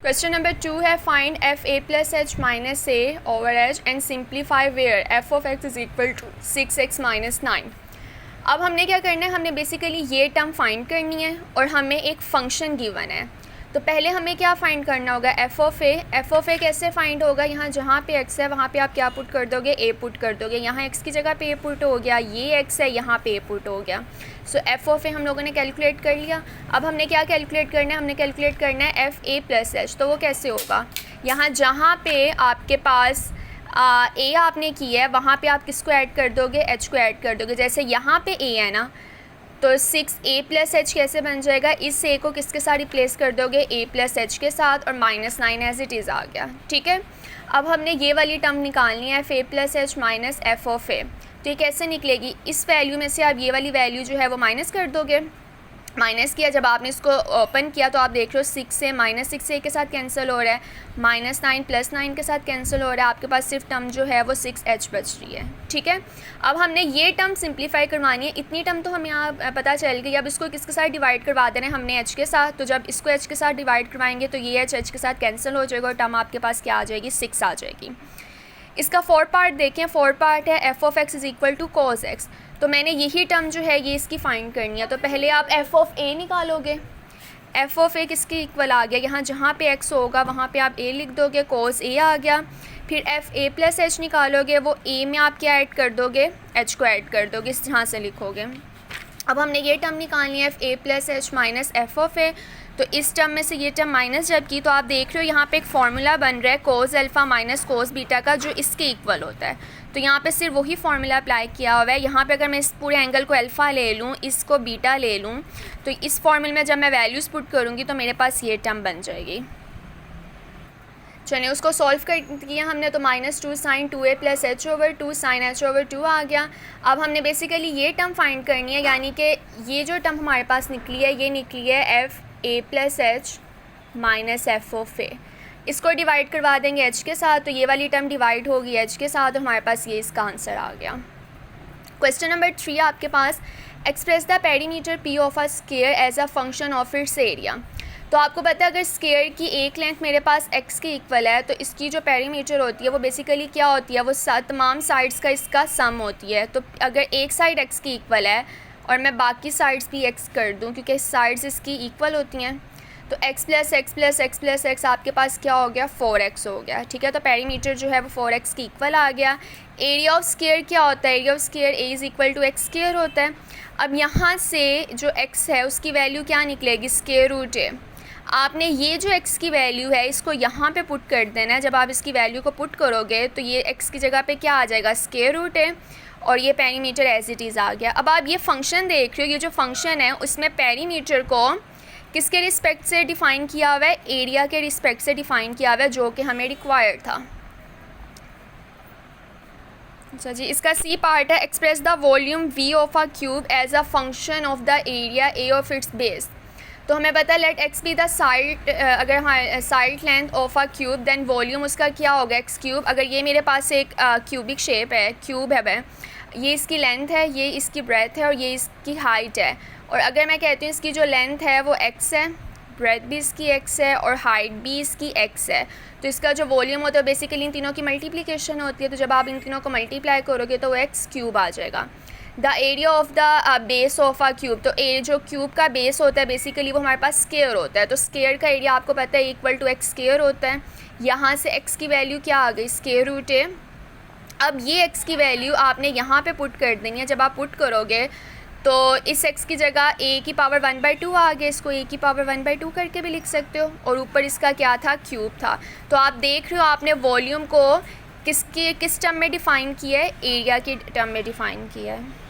Question number 2 है find f A plus H minus a over h and simplify where f of x is equal to 6x minus 9। अब हमने क्या करना है, हमने basically ये टर्म फाइंड करनी है और हमें एक फ़ंक्शन गिवन है। तो पहले हमें क्या फ़ाइंड करना होगा, एफ़ ऑफ़ ए कैसे फ़ाइंड होगा, यहाँ जहाँ पे एक्स है वहाँ पे आप क्या पुट कर दोगे, ए पुट कर दोगे। यहाँ एक्स की जगह पे ए पुट हो गया, ये एक्स है यहाँ पे ए पुट हो गया। सो एफ़ ऑफ़ ए हम लोगों ने कैलकुलेट कर लिया। अब हमने क्या कैलकुलेट करना है, हमने कैलकुलेट करना है एफ़ ए प्लस एच। तो वो कैसे होगा, यहाँ जहाँ पे आपके पास ए आपने की है वहाँ पे आप किसको ऐड कर दोगे, एच को ऐड कर दोगे। जैसे यहाँ पे ए है ना, तो 6a प्लस एच कैसे बन जाएगा, इस ए को किसके साथ रिप्लेस कर दोगे, a प्लस एच के साथ, और -9 एज इट इज़ आ गया। ठीक है, अब हमने ये वाली टर्म निकालनी है, a plus H minus F of A. तो ये कैसे निकलेगी, इस वैल्यू में से आप ये वाली वैल्यू जो है वो माइनस कर दोगे। माइनस किया, जब आपने इसको ओपन किया तो आप देख रहे हो 6 से -6 ए के साथ कैंसिल हो रहा है, -9 + 9 के साथ कैंसिल हो रहा है, आपके पास सिर्फ टर्म जो है वो 6h बच रही है। ठीक है, अब हमने ये टर्म सिंप्लीफाई करवानी है। इतनी टर्म तो हमें यहाँ पता चल गई। अब इसको किसके साथ डिवाइड करवा देना है, हमने h के साथ। तो जब इसको h के साथ डिवाइड करवाएंगे तो ये h के साथ कैंसिल हो जाएगा और टर्म आपके पास क्या आ जाएगी, 6 आ जाएगी। इसका फोर्थ पार्ट देखें, फोर्थ पार्ट है f of x is equal to cos x. तो मैंने यही टर्म जो है ये इसकी फाइंड करनी है। तो पहले आप एफ ऑफ ए निकालोगे, एफ ऑफ ए किसके इक्वल आ गया, यहाँ जहाँ पे एक्स होगा वहाँ पे आप ए लिख दोगे, कॉस ए आ गया। फिर एफ ए प्लस एच निकालोगे, वो ए में आप क्या ऐड कर दोगे, एच को ऐड कर दोगे, इस यहाँ से लिखोगे। अब हमने ये टर्म निकालनी है F A plus H minus F of A. तो इस टर्म में से ये टर्म माइनस जब की, तो आप देख रहे हो यहाँ पे एक फार्मूला बन रहा है cos alpha minus cos beta का, जो इसके इक्वल होता है। तो यहाँ पे सिर्फ वही फार्मूला अप्लाई किया हुआ है। यहाँ पे अगर मैं इस पूरे एंगल को अल्फ़ा ले लूँ, इसको बीटा ले लूँ, तो इस फार्मूले में जब मैं वैल्यूज़ पुट करूँगी तो मेरे पास ये टर्म बन जाएगी। चलिए उसको सॉल्व कर किया हमने, तो -2 sin 2a plus H over 2 sin h over 2 आ गया। अब हमने बेसिकली ये टर्म फाइंड करनी है, यानी कि ये जो टर्म हमारे पास निकली है ये निकली है F A plus H minus F of A. इसको डिवाइड करवा देंगे h के साथ, तो ये वाली टर्म डिवाइड होगी h के साथ, तो हमारे पास ये इसका आंसर आ गया। क्वेश्चन नंबर 3 आपके पास, express the perimeter p of a square as a function of its area. तो आपको पता है अगर स्क्वायर की एक लेंथ मेरे पास x के इक्वल है तो इसकी जो पेरीमीटर होती है वो बेसिकली क्या होती है, वो तमाम साइड्स का इसका सम होती है। तो अगर एक साइड x की इक्वल है और मैं बाकी साइड्स भी x कर दूं, क्योंकि साइड्स इसकी इक्वल होती हैं, तो x plus x plus x plus x आपके पास क्या हो गया, 4x हो गया। ठीक है, तो पेरीमीटर जो है वो 4x की इक्वल आ गया। एरिया ऑफ स्क्वायर क्या होता है, area of square a is equal to x square होता है। अब यहाँ से जो x है उसकी वैल्यू क्या निकलेगी, स्क्वायर रूट a। आपने ये जो x की वैल्यू है इसको यहाँ पे पुट कर देना है। जब आप इसकी वैल्यू को पुट करोगे तो ये x की जगह पे क्या आ जाएगा, स्क्वायर रूट है, और ये पेरीमीटर एज इट इज़ आ गया। अब आप ये फंक्शन देख रहे हो, ये जो फंक्शन है उसमें पेरीमीटर को किसके रिस्पेक्ट से डिफ़ाइन किया हुआ है, एरिया के रिस्पेक्ट से डिफ़ाइन किया हुआ है, जो कि हमें रिक्वायर्ड था। अच्छा जी, इसका सी पार्ट है, express the volume v of a cube as a function of the area a of its base. तो हमें पता है let x be the side, अगर हाँ side length of a cube then volume उसका क्या होगा, x क्यूब। अगर ये मेरे पास एक क्यूबिक शेप है, क्यूब है, ये इसकी लेंथ है, ये इसकी ब्रेथ है और ये इसकी हाइट है। और अगर मैं कहती हूँ इसकी जो लेंथ है वो x है, ब्रेथ भी इसकी x है और हाइट भी इसकी x है, तो इसका जो वॉल्यूम होता है बेसिकली इन तीनों की मल्टीप्लिकेशन होती है। तो जब आप इन तीनों को मल्टीप्लाई करोगे तो वो x क्यूब आ जाएगा। The area of the base of a cube, तो जो क्यूब का बेस होता है बेसिकली वो हमारे पास स्क्वायर होता है। तो स्क्वायर का एरिया आपको पता है इक्वल टू एक्स स्क्वायर होता है। यहाँ से x की वैल्यू क्या आ गई, स्क्वायर रूट a। अब ये x की वैल्यू आपने यहाँ पे पुट कर देनी है। जब आप पुट करोगे तो इस x की जगह a की पावर 1/2 आ गया, इसको a की पावर 1/2 करके भी लिख सकते हो, और ऊपर इसका क्या था, क्यूब था। तो आप देख रहे हो आपने वॉल्यूम को किस टर्म में डिफ़ाइन किया है, एरिया के टर्म में डिफ़ाइन किया है।